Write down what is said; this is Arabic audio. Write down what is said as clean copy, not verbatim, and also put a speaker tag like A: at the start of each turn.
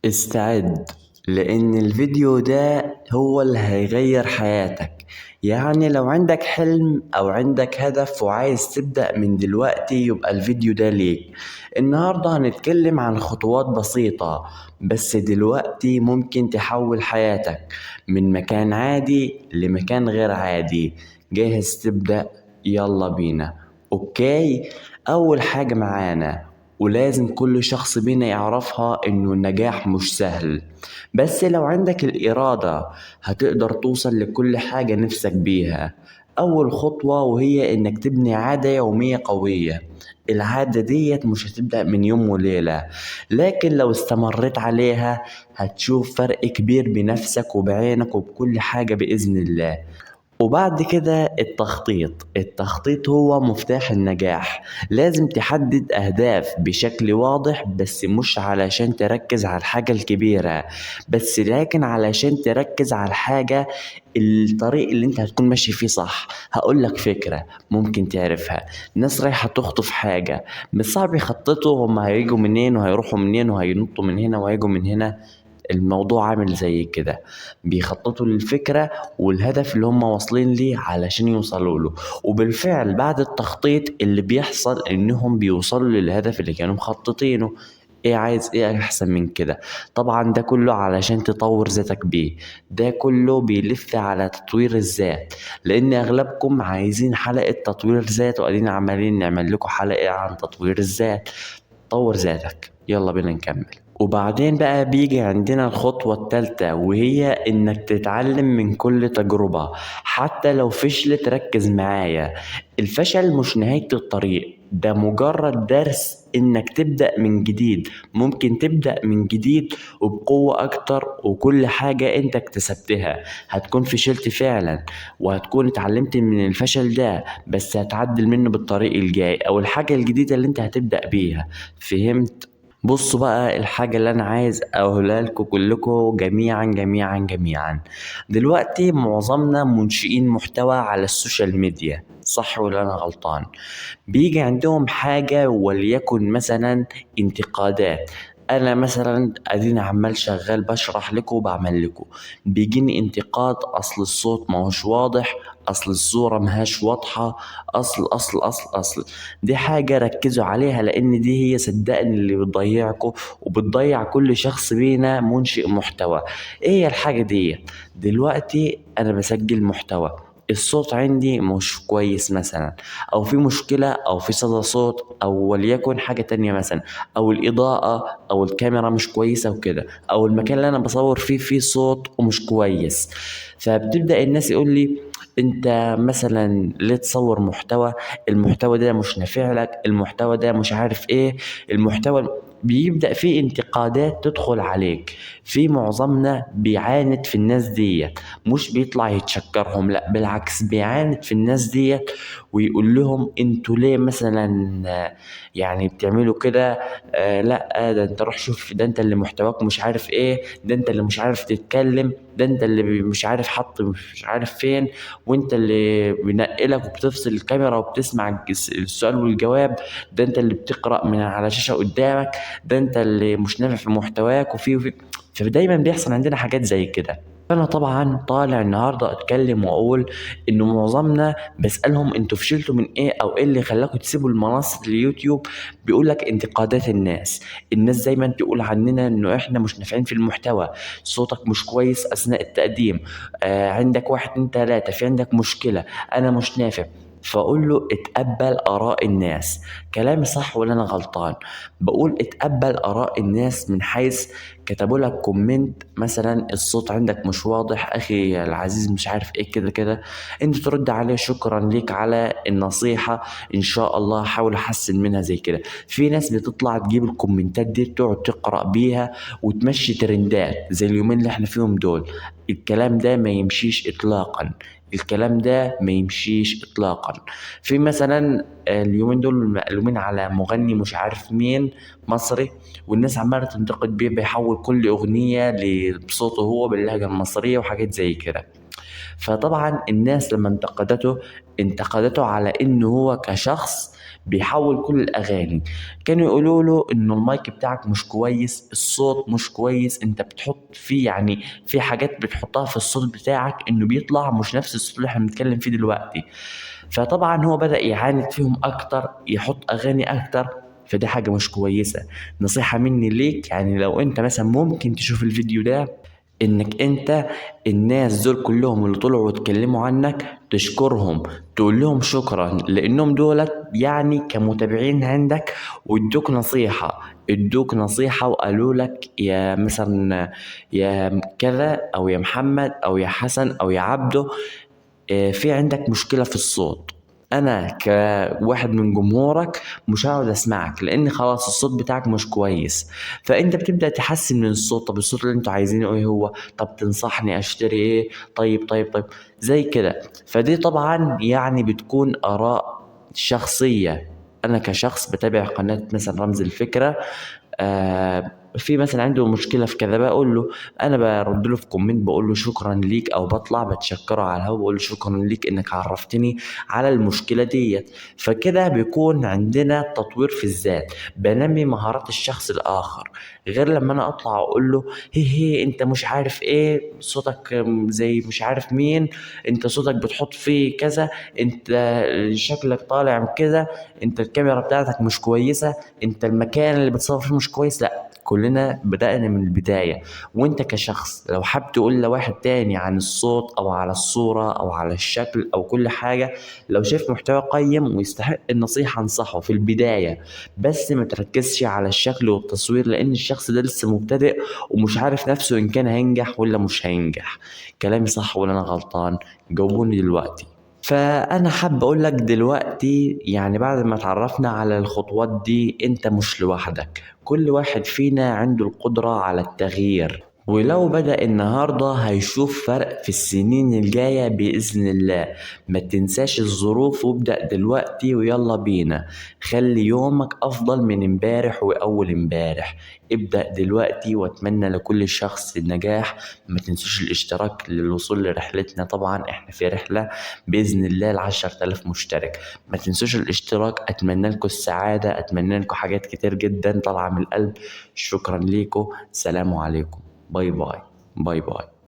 A: استعد، لأن الفيديو ده هو اللي هيغير حياتك. يعني لو عندك حلم أو عندك هدف وعايز تبدأ من دلوقتي يبقى الفيديو ده ليك. النهاردة هنتكلم عن خطوات بسيطة بس دلوقتي ممكن تحول حياتك من مكان عادي لمكان غير عادي. جاهز تبدأ؟ يلا بينا. أوكي. أول حاجة معانا ولازم كل شخص بينا يعرفها إنه النجاح مش سهل، بس لو عندك الإرادة هتقدر توصل لكل حاجة نفسك بيها. أول خطوة وهي إنك تبني عادة يومية قوية. العادة ديت مش هتبدأ من يوم وليلة، لكن لو استمريت عليها هتشوف فرق كبير بنفسك وبعينك وبكل حاجة بإذن الله. وبعد كده التخطيط هو مفتاح النجاح. لازم تحدد أهداف بشكل واضح، بس مش علشان تركز على الحاجة الكبيرة بس، لكن علشان تركز على الحاجة الطريق اللي انت هتكون ماشي فيه صح. هقولك فكرة ممكن تعرفها. ناس رايحة تخطف حاجة، مش صعب يخططوا هم هيجوا منين وهيروحوا منين وهينطوا من هنا وهيجوا من هنا. الموضوع عامل زي كده، بيخططوا للفكرة والهدف اللي هم واصلين ليه علشان يوصلوا له. وبالفعل بعد التخطيط اللي بيحصل انهم بيوصلوا للهدف اللي كانوا مخططينه. ايه عايز ايه احسن من كده؟ طبعا ده كله علشان تطور ذاتك بيه. ده كله بيلف على تطوير الذات، لان اغلبكم عايزين حلقة تطوير ذات وقاعدين عمالين نعمل لكم حلقة عن تطوير الذات. طور ذاتك، يلا بينا نكمل. وبعدين بقى بيجي عندنا الخطوة التالتة وهي إنك تتعلم من كل تجربة حتى لو فشلت. ركز معايا، الفشل مش نهاية الطريق، ده مجرد درس إنك تبدأ من جديد. ممكن تبدأ من جديد وبقوة أكتر، وكل حاجة أنت اكتسبتها هتكون فشلت فعلا وهتكون اتعلمت من الفشل ده، بس هتعدل منه بالطريق الجاي أو الحاجة الجديدة اللي أنت هتبدأ بيها. فهمت؟ بصوا بقى الحاجة اللي أنا عايز أقولها لكم كلكم جميعا جميعا جميعا. دلوقتي معظمنا منشئين محتوى على السوشيال ميديا، صح ولا أنا غلطان؟ بيجي عندهم حاجة وليكن مثلا انتقادات. انا مثلا اديني عمال شغال بشرح لكم وبعمل لكم، بيجيني انتقاد اصل الصوت ما هوش واضح، اصل الصورة مهاش واضحة، اصل. دي حاجة ركزوا عليها، لان دي هي صدقني اللي بتضيعكم وبتضيع كل شخص بينا منشئ محتوى. ايه هي الحاجة دي؟ دلوقتي انا بسجل محتوى، الصوت عندي مش كويس مثلا، او في مشكلة او في صدى صوت او وليكن حاجة تانية مثلا، او الاضاءة او الكاميرا مش كويسة وكده، او المكان اللي انا بصور فيه صوت ومش كويس. فبتبدأ الناس يقول لي انت مثلا ليه تصور محتوى؟ المحتوى ده مش نافع لك، المحتوى ده مش عارف ايه، المحتوى. بيبدأ فيه انتقادات تدخل عليك. في معظمنا بيعاند في الناس دي، مش بيطلع يتشكرهم، لا بالعكس بيعاند في الناس دي ويقول لهم انتوا ليه مثلا يعني بتعملوا كده. لا ده انت روح شوف، ده انت اللي محتواك مش عارف ايه، ده انت اللي مش عارف تتكلم، ده انت اللي مش عارف حط مش عارف فين، وانت اللي بنقلك وبتفصل الكاميرا وبتسمع السؤال والجواب، ده انت اللي بتقرأ من على شاشة قدامك، ده انت اللي مش نافع في محتواك وفي. فدايما بيحصل عندنا حاجات زي كده. فانا طبعا طالع النهارده اتكلم واقول انه معظمنا بسالهم انتوا فشلتوا من ايه او ايه اللي خلاكم تسيبوا المنصه اليوتيوب. بيقول لك انتقادات الناس دايما تقول عننا انه احنا مش نافعين في المحتوى، صوتك مش كويس اثناء التقديم، عندك واحد اتنين تلاته، في عندك مشكله، انا مش نافع. فاقول له اتقبل اراء الناس. كلامي صح ولا انا غلطان؟ بقول اتقبل اراء الناس من حيث كتبوا لك كومنت مثلا الصوت عندك مش واضح اخي العزيز مش عارف ايه كده كده، انت ترد عليه شكرا ليك على النصيحة، ان شاء الله هحاول احسن منها زي كده. في ناس بتطلع تجيب الكومنتات دي تقعد تقرأ بيها وتمشي ترندات زي اليومين اللي احنا فيهم دول. الكلام ده ما يمشيش اطلاقا، الكلام ده ما يمشيش اطلاقا. في مثلا اليومين دول مقلومين على مغني مش عارف مين مصري، والناس عمالة تنتقد بيه، بيحول كل أغنية بصوته هو باللهجة المصرية وحاجات زي كده. فطبعا الناس لما انتقدته على انه هو كشخص بيحول كل الاغاني. كانوا يقولوا له انه المايك بتاعك مش كويس، الصوت مش كويس، انت بتحط فيه يعني في حاجات بتحطها في الصوت بتاعك انه بيطلع مش نفس الصوت اللي احنا بنتكلم فيه دلوقتي. فطبعا هو بدأ يعاند فيهم اكتر، يحط اغاني اكتر، فدي حاجة مش كويسة. نصيحة مني ليك، يعني لو انت مثلا ممكن تشوف الفيديو ده، انك انت الناس دول كلهم اللي طلعوا واتكلموا عنك تشكرهم، تقول لهم شكرا لانهم دولت يعني كمتابعين عندك، ادوك نصيحة وقالوا لك يا مثلا يا كذا او يا محمد او يا حسن او يا عبده، في عندك مشكلة في الصوت. انا كواحد من جمهورك مش هقعد اسمعك لان خلاص الصوت بتاعك مش كويس. فانت بتبدأ تحسن من الصوت. طب الصوت اللي انتوا عايزينه ايه هو؟ طب تنصحني اشتري ايه؟ طيب زي كده. فدي طبعا يعني بتكون اراء شخصية. انا كشخص بتابع قناة مثلا رمز الفكرة، في مثلا عنده مشكله في كذا، بقول له، انا برد له في كومنت بقول له شكرا ليك، او بطلع بتشكره على الهوا بقول له شكرا ليك انك عرفتني على المشكله ديت. فكده بيكون عندنا تطوير في الذات، بنمي مهارات الشخص الاخر. غير لما انا اطلع اقول له هي انت مش عارف ايه صوتك، زي مش عارف مين، انت صوتك بتحط فيه كذا، انت شكلك طالع كذا، انت الكاميرا بتاعتك مش كويسه، انت المكان اللي بتصور فيه مش كويس. لا، كلنا بدأنا من البداية. وانت كشخص لو حاب تقول لواحد تاني عن الصوت او على الصورة او على الشكل او كل حاجة، لو شايف محتوى قيم ويستحق النصيحة انصحه في البداية. بس ما تركزش على الشكل والتصوير، لان الشخص ده لسه مبتدئ ومش عارف نفسه ان كان هينجح ولا مش هينجح. كلامي صح ولا انا غلطان؟ جاوبوني دلوقتي. فأنا حابب أقول لك دلوقتي، يعني بعد ما اتعرفنا على الخطوات دي، أنت مش لوحدك. كل واحد فينا عنده القدرة على التغيير، ولو بدأ النهاردة هيشوف فرق في السنين الجاية بإذن الله. ما تنساش الظروف وابدأ دلوقتي ويلا بينا. خلي يومك أفضل من امبارح وأول امبارح. ابدأ دلوقتي وأتمنى لكل شخص النجاح. ما تنسوش الاشتراك للوصول لرحلتنا، طبعا احنا في رحلة بإذن الله ل10,000 مشترك. ما تنسوش الاشتراك. أتمنى لكم السعادة، أتمنى لكم حاجات كتير جدا طالعة من القلب. شكرا ليكم، سلام عليكم، باي باي. باي باي.